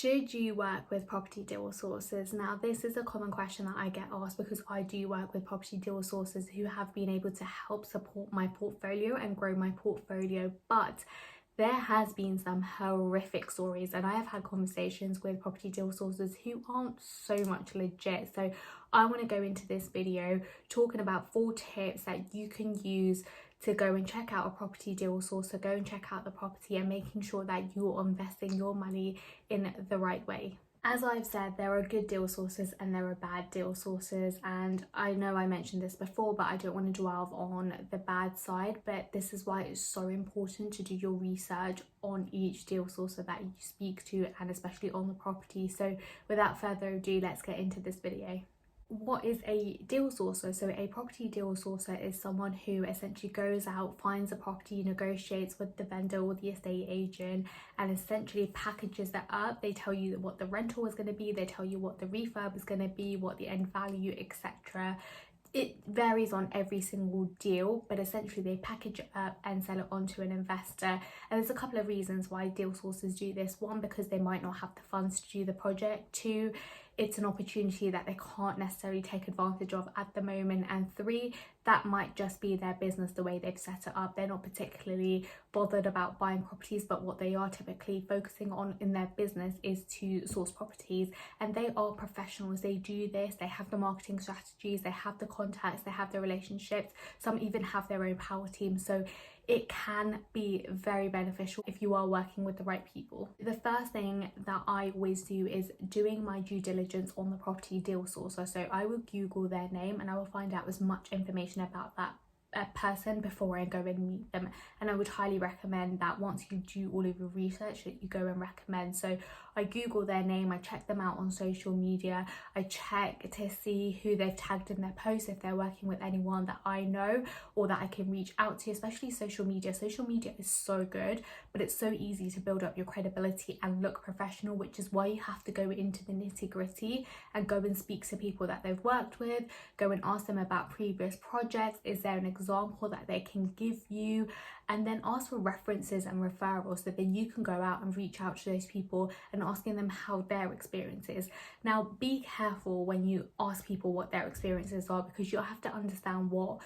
Should you work with property deal sources? Now, this is a common question that I get asked because I do work with property deal sources who have been able to help support my portfolio and grow my portfolio, but there has been some horrific stories, and I have had conversations with property deal sources who aren't so much legit. So I want to go into this video talking about 4 tips that you can use to go and check out a property deal source, so go and check out the property and making sure that you're investing your money in the right way. As I've said, there are good deal sources and there are bad deal sources, and I know I mentioned this before, but I don't want to dwell on the bad side. But this is why it's so important to do your research on each deal source that you speak to, and especially on the property. So without further ado, let's get into this video. What is a deal sourcer? So a property deal sourcer is someone who essentially goes out, finds a property, negotiates with the vendor or the estate agent, and essentially packages that up. They tell you what the rental is going to be, they tell you what the refurb is going to be, what the end value, etc. It varies on every single deal, but essentially they package it up and sell it on to an investor. And there's a couple of reasons why deal sources do this. 1, because they might not have the funds to do the project. 2, it's an opportunity that they can't necessarily take advantage of at the moment. And 3, that might just be their business, the way they've set it up. They're not particularly bothered about buying properties, but what they are typically focusing on in their business is to source properties. And they are professionals. They do this, they have the marketing strategies, they have the contacts, they have the relationships, some even have their own power team. So it can be very beneficial if you are working with the right people. The first thing that I always do is doing my due diligence on the property deal sourcer. So I will Google their name and I will find out as much information about that person before I go and meet them. And I would highly recommend that once you do all of your research, that you go and recommend. So I Google their name, I check them out on social media, I check to see who they've tagged in their posts, if they're working with anyone that I know or that I can reach out to, especially social media. Social media is so good, but it's so easy to build up your credibility and look professional, which is why you have to go into the nitty-gritty and go and speak to people that they've worked with, go and ask them about previous projects. Is there an example that they can give you? And then ask for references and referrals, so then you can go out and reach out to those people and asking them how their experience is. Now, be careful when you ask people what their experiences are, because you'll have to understand what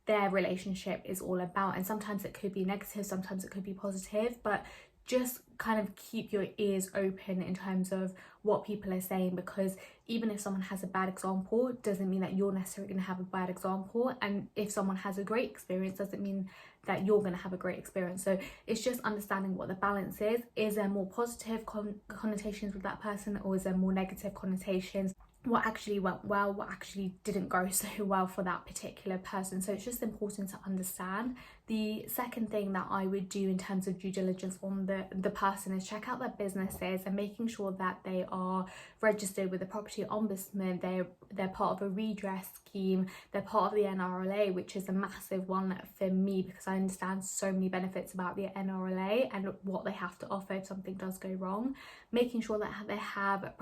their relationship is all about. And sometimes it could be negative, sometimes it could be positive, but just kind of keep your ears open in terms of what people are saying, because even if someone has a bad example, doesn't mean that you're necessarily going to have a bad example. And if someone has a great experience, doesn't mean that you're going to have a great experience. So it's just understanding what the balance is. Is there more positive connotations with that person, or is there more negative connotations? What actually went well, what actually didn't go so well for that particular person. So it's just important to understand. The second thing that I would do in terms of due diligence on the person is check out their businesses and making sure that they are registered with the property ombudsman, they're part of a redress scheme, they're part of the NRLA, which is a massive one for me because I understand so many benefits about the NRLA and what they have to offer if something does go wrong. Making sure that they have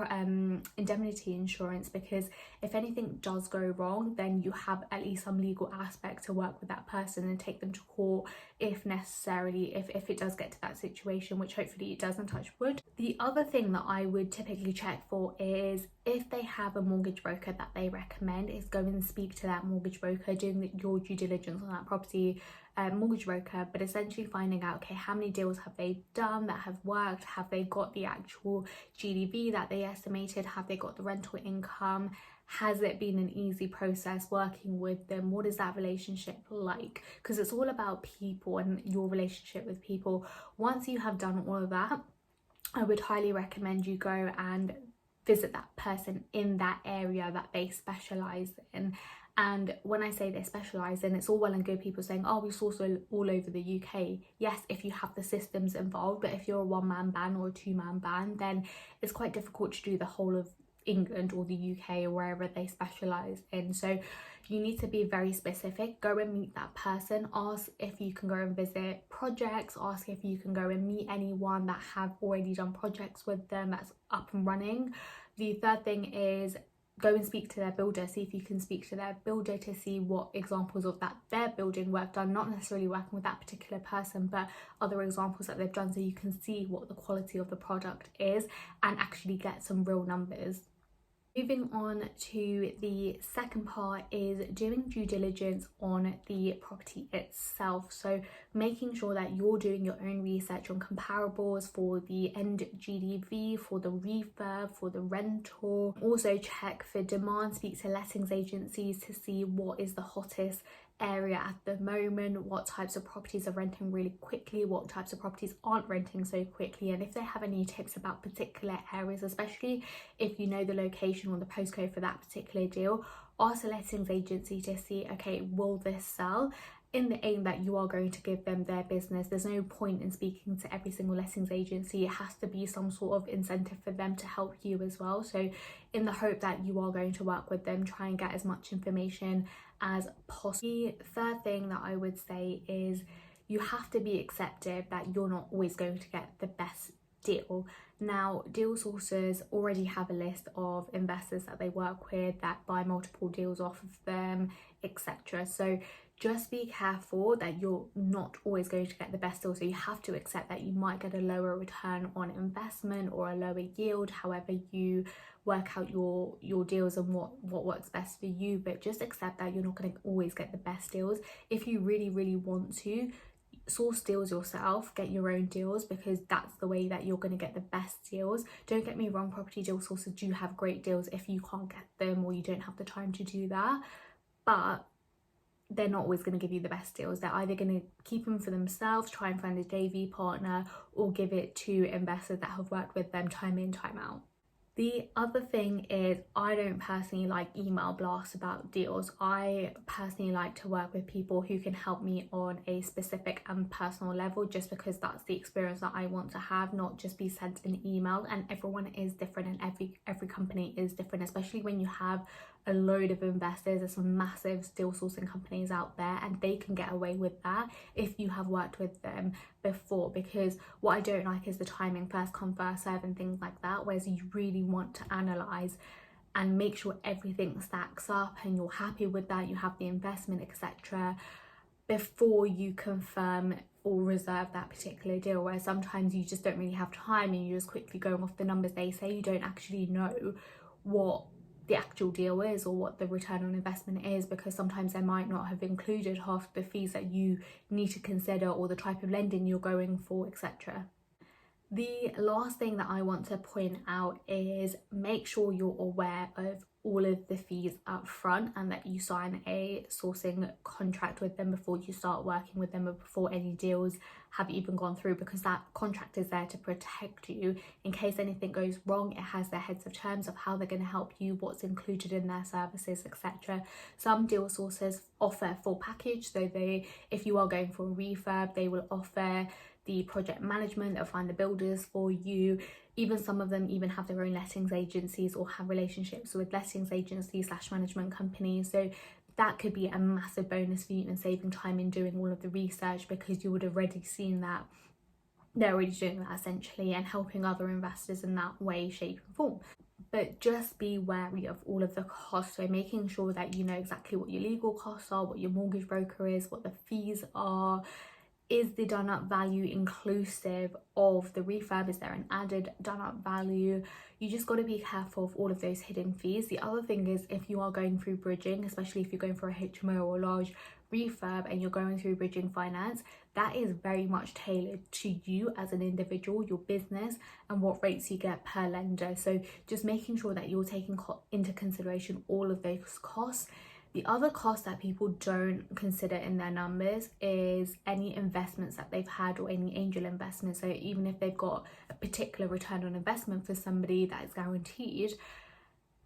indemnity insurance, because if anything does go wrong, then you have at least some legal aspect to work with that person and take them to court if necessarily, if it does get to that situation, which hopefully it doesn't, touch wood. The other thing that I would typically check for is if they have a mortgage broker that they recommend, is go and speak to that mortgage broker, doing your due diligence on that property mortgage broker, but essentially finding out, okay, how many deals have they done that have worked? Have they got the actual GDV that they estimated? Have they got the rental income? Has it been an easy process working with them? What is that relationship like? Because it's all about people and your relationship with people. Once you have done all of that, I would highly recommend you go and visit that person in that area that they specialize in. And when I say they specialise in, it's all well and good people saying, oh, we source all over the UK. Yes, if you have the systems involved, but if you're a one-man band or a two-man band, then it's quite difficult to do the whole of England or the UK or wherever they specialise in. So you need to be very specific. Go and meet that person. Ask if you can go and visit projects. Ask if you can go and meet anyone that have already done projects with them that's up and running. The third thing is go and speak to their builder, see if you can speak to their builder to see what examples of that their building work done, not necessarily working with that particular person, but other examples that they've done, so you can see what the quality of the product is and actually get some real numbers. Moving on to the second part is doing due diligence on the property itself. So making sure that you're doing your own research on comparables for the end GDV, for the refurb, for the rental. Also check for demand, speak to lettings agencies to see what is the hottest area at the moment, what types of properties are renting really quickly, what types of properties aren't renting so quickly, and if they have any tips about particular areas, especially if you know the location or the postcode for that particular deal. Ask a lettings agency to see, okay, will this sell, in the aim that you are going to give them their business. There's no point in speaking to every single lettings agency. It has to be some sort of incentive for them to help you as well. So in the hope that you are going to work with them, try and get as much information as possible. The third thing that I would say is you have to be accepted that you're not always going to get the best deal. Now, deal sources already have a list of investors that they work with that buy multiple deals off of them, etc. So just be careful that you're not always going to get the best deal. So you have to accept that you might get a lower return on investment or a lower yield, however you work out your deals and what works best for you. But just accept that you're not going to always get the best deals. If you really want to source deals yourself, get your own deals, because that's the way that you're going to get the best deals. Don't get me wrong, property deal sources do have great deals if you can't get them or you don't have the time to do that, but they're not always going to give you the best deals. They're either going to keep them for themselves, try and find a JV partner, or give it to investors that have worked with them time in, time out. The other thing is, I don't personally like email blasts about deals. I personally like to work with people who can help me on a specific and personal level, just because that's the experience that I want to have, not just be sent an email. And everyone is different and every company is different, especially when you have a load of investors. There's some massive deal sourcing companies out there and they can get away with that if you have worked with them before, because what I don't like is the timing, first come first serve and things like that, whereas you really want to analyze and make sure everything stacks up and you're happy with that, you have the investment, etc., before you confirm or reserve that particular deal. Where sometimes you just don't really have time and you're just quickly going off the numbers they say. You don't actually know what the actual deal is or what the return on investment is, because sometimes they might not have included half the fees that you need to consider or the type of lending you're going for, etc. The last thing that I want to point out is make sure you're aware of all of the fees up front and that you sign a sourcing contract with them before you start working with them or before any deals have even gone through, because that contract is there to protect you in case anything goes wrong. It has their heads of terms of how they're going to help you, what's included in their services, etc. Some deal sources offer full package, so if you are going for a refurb, they will offer the project management, they'll find the builders for you. Even some of them even have their own lettings agencies or have relationships with lettings agencies / management companies. So that could be a massive bonus for you in saving time in doing all of the research, because you would have already seen that they're already doing that essentially and helping other investors in that way, shape and form. But just be wary of all of the costs, so making sure that you know exactly what your legal costs are, what your mortgage broker is, what the fees are. Is the done up value inclusive of the refurb? Is there an added done up value? You just got to be careful of all of those hidden fees. The other thing is, if you are going through bridging, especially if you're going for a HMO or a large refurb and you're going through bridging finance, that is very much tailored to you as an individual, your business, and what rates you get per lender. So just making sure that you're taking into consideration all of those costs. The other cost that people don't consider in their numbers is any investments that they've had or any angel investments. So even if they've got a particular return on investment for somebody that is guaranteed,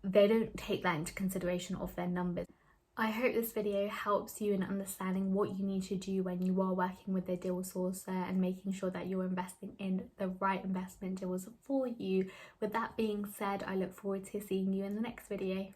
they don't take that into consideration of their numbers. I hope this video helps you in understanding what you need to do when you are working with a deal sourcer and making sure that you're investing in the right investment deals for you. With that being said, I look forward to seeing you in the next video.